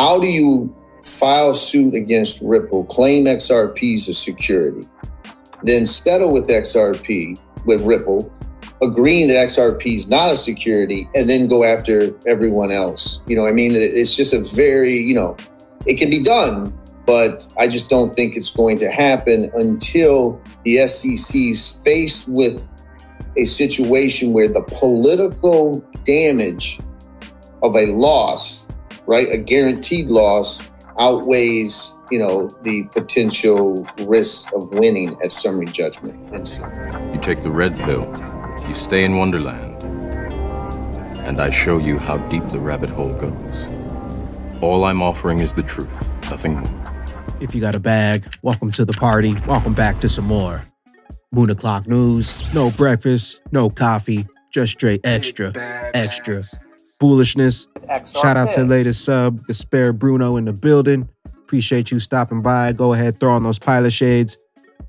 How do you file suit against Ripple, claim XRP as a security, then settle with XRP, with Ripple, agreeing that XRP is not a security, and then go after everyone else? You know, I mean, it's just a very, you know, it can be done, but I just don't think it's going to happen until the SEC is faced with a situation where the political damage of a loss, right, a guaranteed loss, outweighs, you know, the potential risk of winning at summary judgment. You take the red pill, you stay in Wonderland, and I show you how deep the rabbit hole goes. All I'm offering is the truth, nothing more. If you got a bag, welcome to the party. Welcome back to some more Moon O'Clock News. No breakfast, no coffee, just straight extra bullishness. Shout out to the latest sub, Gasper Bruno in the building. Appreciate you stopping by. Go ahead, throw on those pilot shades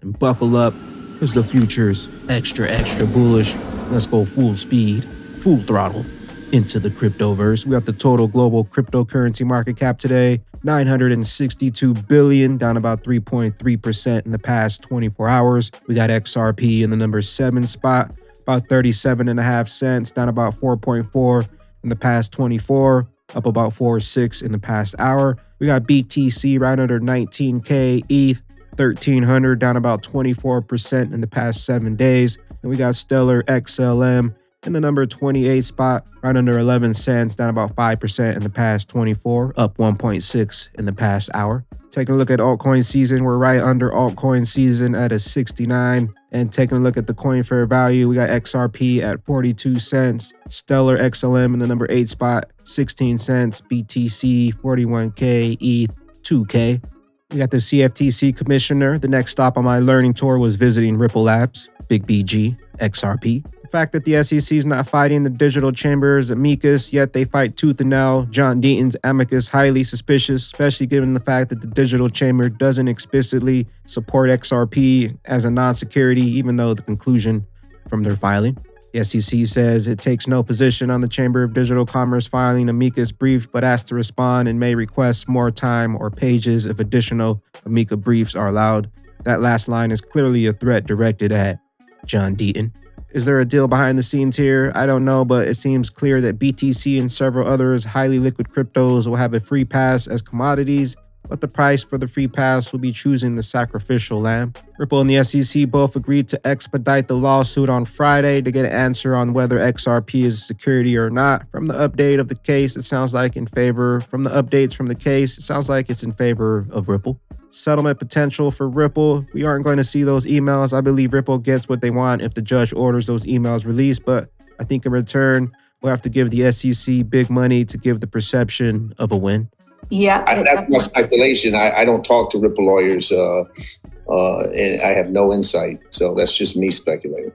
and buckle up, because the future's extra bullish. Let's go full speed, full throttle into the cryptoverse. We got the total global cryptocurrency market cap today, $962 billion, down about 3.3% in the past 24 hours. We got XRP in the number 7 spot, about 37.5 cents, down about 4.4 in the past 24, up about 4.6 in the past hour. We got BTC right under 19K, ETH 1,300, down about 24% in the past 7 days. And we got Stellar XLM in the number 28 spot, right under 11 cents, down about 5% in the past 24, up 1.6 in the past hour. Taking a look at altcoin season, we're right under altcoin season at a 69. And taking a look at the coin fair value, we got XRP at 42 cents, Stellar XLM in the number 8 spot, 16 cents, BTC 41K, ETH 2K. We got the CFTC commissioner. The next stop on my learning tour was visiting Ripple Labs, Big BG, XRP. The fact that the SEC is not fighting the digital chamber's amicus, yet they fight tooth and nail John Deaton's amicus, highly suspicious, especially given the fact that the digital chamber doesn't explicitly support XRP as a non-security, even though the conclusion from their filing. The SEC says it takes no position on the Chamber of Digital Commerce filing amicus brief, but asks to respond and may request more time or pages if additional amicus briefs are allowed. That last line is clearly a threat directed at John Deaton. Is there a deal behind the scenes here? I don't know, but it seems clear that BTC and several others highly liquid cryptos will have a free pass as commodities, but the price for the free pass will be choosing the sacrificial lamb. Ripple and the SEC both agreed to expedite the lawsuit on Friday to get an answer on whether XRP is a security or not. From the update of the case, it sounds like in favor. From the updates from the case, it sounds like it's in favor of Ripple. Settlement potential for Ripple. We aren't going to see those emails. I believe Ripple gets what they want if the judge orders those emails released, but I think in return, we'll have to give the SEC big money to give the perception of a win. Yeah, that's my speculation. I don't talk to Ripple lawyers, and I have no insight. So that's just me speculating.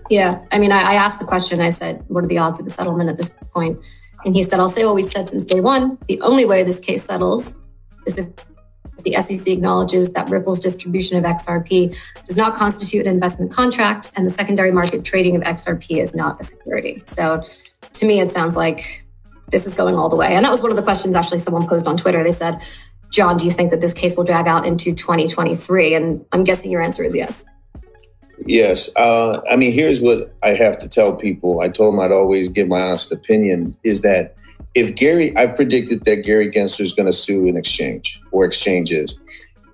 Yeah, I mean, I asked the question. I said, what are the odds of the settlement at this point? And he said, I'll say what we've said since day one. The only way this case settles is if the SEC acknowledges that Ripple's distribution of XRP does not constitute an investment contract and the secondary market trading of XRP is not a security. So to me, it sounds like this is going all the way. And that was one of the questions actually someone posed on Twitter. They said, John, do you think that this case will drag out into 2023? And I'm guessing your answer is yes. Yes. I mean, here's what I have to tell people. I told them I'd always give my honest opinion, is that I predicted that Gary Gensler is going to sue an exchange or exchanges.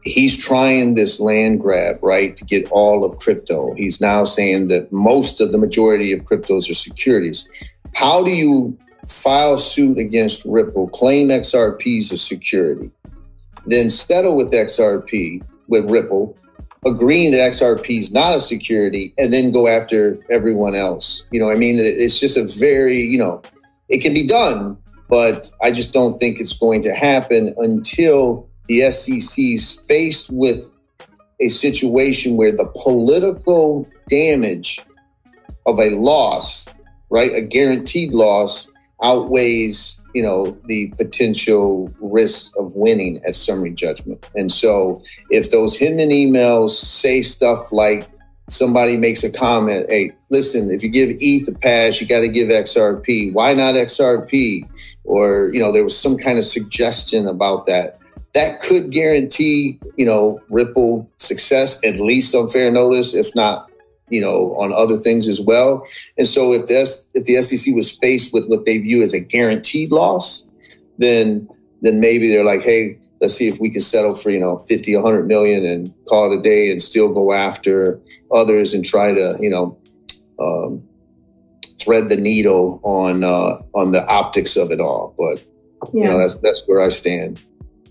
He's trying this land grab, right, to get all of crypto. He's now saying that the majority of cryptos are securities. How do you file suit against Ripple, claim XRP as a security, then settle with XRP, with Ripple, agreeing that XRP is not a security, and then go after everyone else? You know, I mean, it's just a very, you know, it can be done, but I just don't think it's going to happen until the SEC is faced with a situation where the political damage of a loss, right, a guaranteed loss, outweighs, you know, the potential risk of winning at summary judgment. And so if those hidden emails say stuff like, somebody makes a comment, hey, listen, if you give ETH a pass, you got to give XRP. Why not XRP? or, there was some kind of suggestion about that. That could guarantee, Ripple success, at least on fair notice, if not, on other things as well. And so if the SEC was faced with what they view as a guaranteed loss, then maybe they're like, hey, let's see if we can settle for, 50, 100 million and call it a day and still go after others and try to, thread the needle on the optics of it all. But, that's where I stand.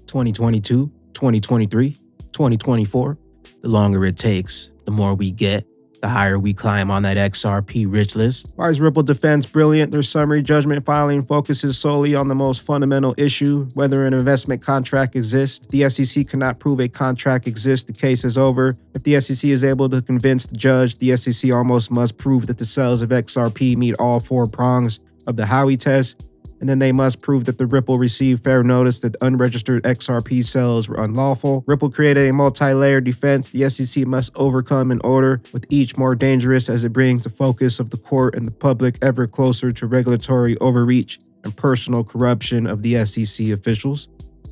2022, 2023, 2024. The longer it takes, the more we get, the higher we climb on that XRP rich list. Why is Ripple defense brilliant? Their summary judgment filing focuses solely on the most fundamental issue, whether an investment contract exists. If the SEC cannot prove a contract exists, the case is over. If the SEC is able to convince the judge, the SEC almost must prove that the sales of XRP meet all 4 prongs of the Howey test. And then they must prove that the Ripple received fair notice that unregistered XRP sales were unlawful. Ripple created a multi-layered defense the SEC must overcome in order, with each more dangerous as it brings the focus of the court and the public ever closer to regulatory overreach and personal corruption of the SEC officials.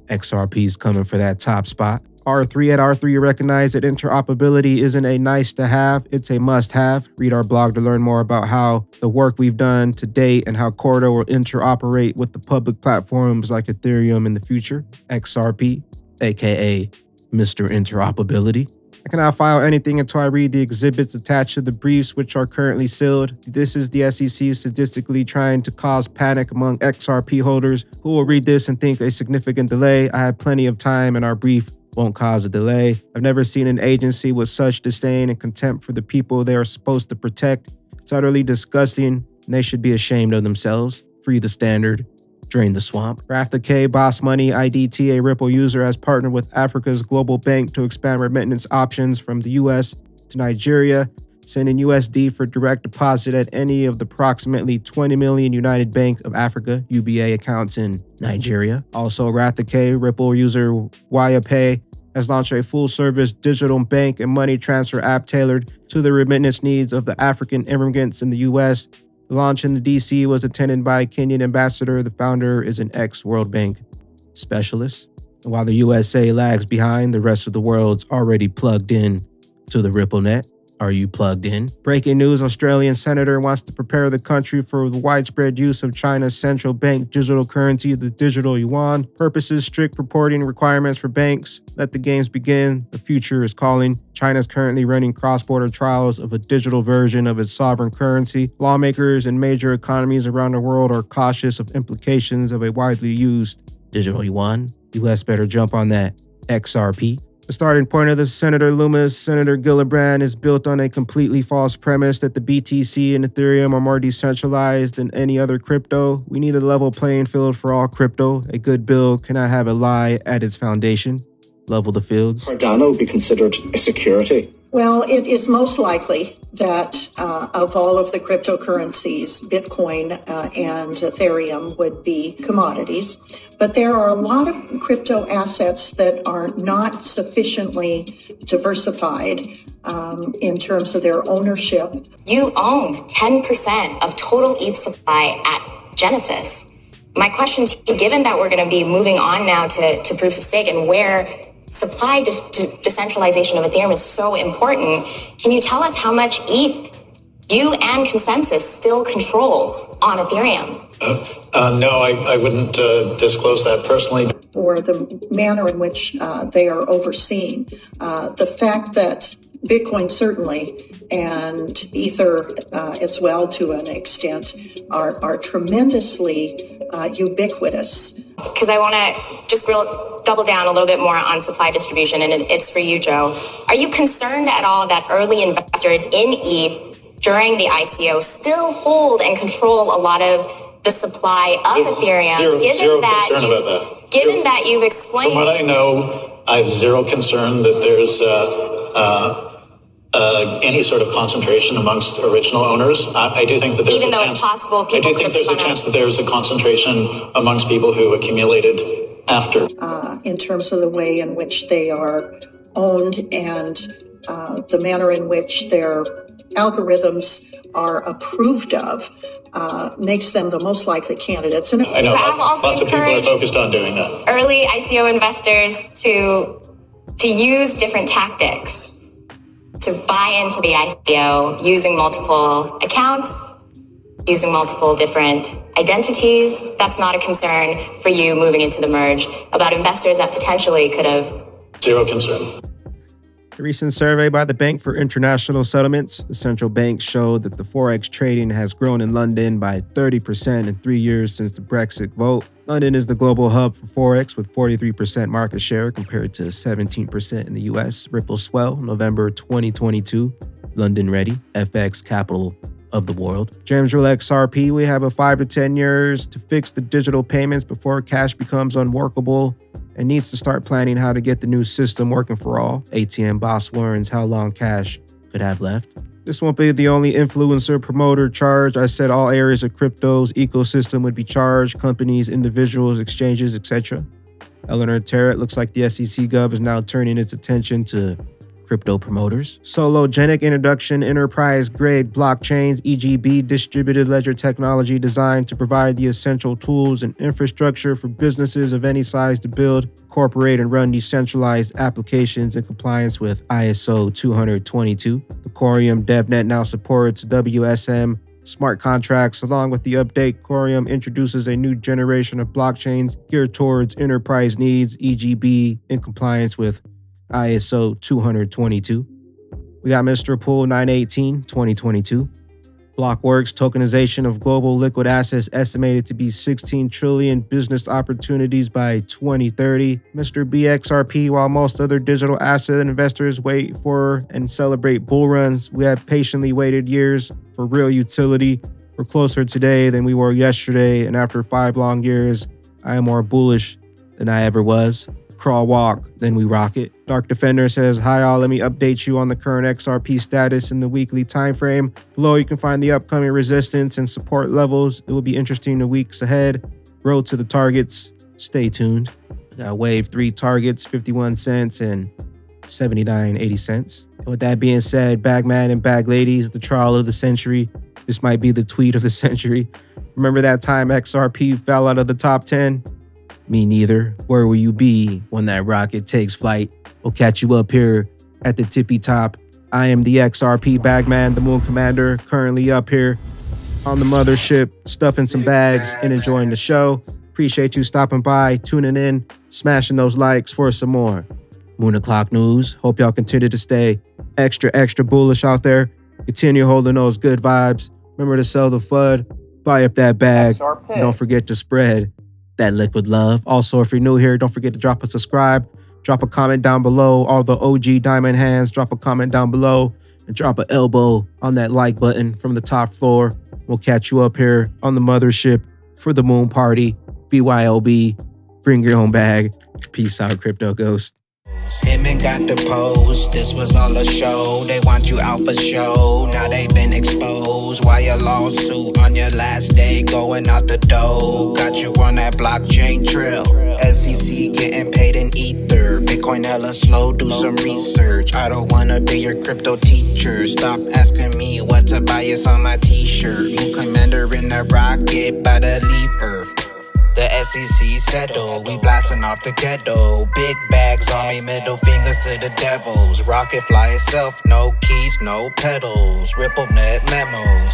XRP is coming for that top spot. R3 at R3 recognize that interoperability isn't a nice to have, it's a must have. Read our blog to learn more about how the work we've done to date and how Corda will interoperate with the public platforms like Ethereum in the future. XRP, aka Mr. Interoperability. I cannot file anything until I read the exhibits attached to the briefs, which are currently sealed. This is the SEC statistically trying to cause panic among XRP holders who will read this and think a significant delay. I have plenty of time and our brief won't cause a delay. I've never seen an agency with such disdain and contempt for the people they are supposed to protect. It's utterly disgusting, and they should be ashamed of themselves. Free the standard. Drain the swamp. Rafta K, Boss Money, IDT, a Ripple user, has partnered with Africa's global bank to expand remittance options from the US to Nigeria, sending USD for direct deposit at any of the approximately 20 million United Bank of Africa UBA accounts in Nigeria. Also, Rafta K, Ripple user WayaPay, has launched a full-service digital bank and money transfer app tailored to the remittance needs of the African immigrants in the U.S. The launch in the D.C. was attended by a Kenyan ambassador. The founder is an ex-World Bank specialist. While the USA lags behind, the rest of the world's already plugged in to the RippleNet. Are you plugged in? Breaking news, Australian senator wants to prepare the country for the widespread use of China's central bank digital currency, the digital yuan. Purposes, strict reporting requirements for banks. Let the games begin. The future is calling. China is currently running cross-border trials of a digital version of its sovereign currency. Lawmakers in major economies around the world are cautious of implications of a widely used digital yuan. US better jump on that. XRP. The starting point of the Senator Loomis, Senator Gillibrand, is built on a completely false premise that the BTC and Ethereum are more decentralized than any other crypto. We need a level playing field for all crypto. A good bill cannot have a lie at its foundation. Level the fields. Cardano be considered a security? Well, it is most likely that of all of the cryptocurrencies, Bitcoin and Ethereum would be commodities. But there are a lot of crypto assets that are not sufficiently diversified in terms of their ownership. You own 10% of total ETH supply at Genesis. My question to you, given that we're going to be moving on now to proof of stake and where supply decentralization of Ethereum is so important, can you tell us how much ETH you and Consensus still control on Ethereum? No, I wouldn't disclose that personally. Or the manner in which they are overseen. The fact that Bitcoin certainly and Ether as well to an extent are tremendously ubiquitous. Because I want to just double down a little bit more on supply distribution, and it's for you, Joe. Are you concerned at all that early investors in ETH during the ICO still hold and control a lot of the supply of Ethereum? Zero concern about that. Given that you've explained... From what I know, I have zero concern that there's any sort of concentration amongst original owners. I do think that there's even though it's possible, I do think there's a chance that there's a concentration amongst people who accumulated after. In terms of the way in which they are owned and the manner in which their algorithms are approved of makes them the most likely candidates. And I know lots of people are focused on doing that. Early ICO investors to use different tactics to buy into the ICO using multiple accounts, using multiple different identities. That's not a concern for you moving into the merge. About investors that potentially could have. Zero concern. A recent survey by the Bank for International Settlements, the central bank, showed that the Forex trading has grown in London by 30% in 3 years since the Brexit vote. London is the global hub for Forex with 43% market share compared to 17% in the US. Ripple swell, November 2022. London ready, FX capital of the world. James Rule XRP, we have a 5 to 10 years to fix the digital payments before cash becomes unworkable and needs to start planning how to get the new system working for all. ATM boss learns how long cash could have left. This won't be the only influencer promoter charge. I said all areas of crypto's ecosystem would be charged, companies, individuals, exchanges, etc. Eleanor Terrett, looks like the SEC Gov is now turning its attention to crypto promoters. Sologenic introduction, enterprise-grade blockchains, EGB, distributed ledger technology designed to provide the essential tools and infrastructure for businesses of any size to build, incorporate, and run decentralized applications in compliance with ISO 20022. The Corium DevNet now supports WSM smart contracts. Along with the update, Corium introduces a new generation of blockchains geared towards enterprise needs, EGB, in compliance with ISO 20022. We got Mr. Uphold 918, 2022. Blockworks tokenization of global liquid assets estimated to be 16 trillion business opportunities by 2030. Mr. BXRP, while most other digital asset investors wait for and celebrate bull runs, we have patiently waited years for real utility. We're closer today than we were yesterday, and after 5 long years, I am more bullish than I ever was. Crawl walk, then we rock it. Dark Defender says, hi all, let me update you on the current XRP status in the weekly time frame. Below you can find the upcoming resistance and support levels. It will be interesting in the weeks ahead. Road to the targets. Stay tuned. Wave 3 targets, 51 cents and 79.80 cents. And with that being said, Bagman and Bag Ladies, the trial of the century. This might be the tweet of the century. Remember that time XRP fell out of the top 10? Me neither. Where will you be when that rocket takes flight? We'll catch you up here at the tippy top. I am the XRP Bagman, the Moon Commander, currently up here on the mothership, stuffing some bags and enjoying the show. Appreciate you stopping by, tuning in, smashing those likes for some more Moon O'Clock news. Hope y'all continue to stay extra bullish out there. Continue holding those good vibes. Remember to sell the FUD, buy up that bag, and don't forget to spread that liquid love. Also, if you're new here, don't forget to drop a subscribe, drop a comment down below. All the OG diamond hands, drop a comment down below and drop an elbow on that like button from the top floor. We'll catch you up here on the mothership for the moon party. BYOB, bring your own bag. Peace out, Crypto Ghost. Him and got the pose, this was all a show. They want you out for show, now they been exposed. Why a lawsuit on your last day going out the door? Got you on that blockchain trail. SEC getting paid in ether. Bitcoin hella slow, do some research. I don't wanna be your crypto teacher. Stop asking me what to buy, it's on my t-shirt. Moon Commander in the rocket, about to leave Earth. The SEC settle, we blasting off the ghetto. Big bags on me, middle fingers to the devils. Rocket fly itself, no keys, no pedals. RippleNet memos.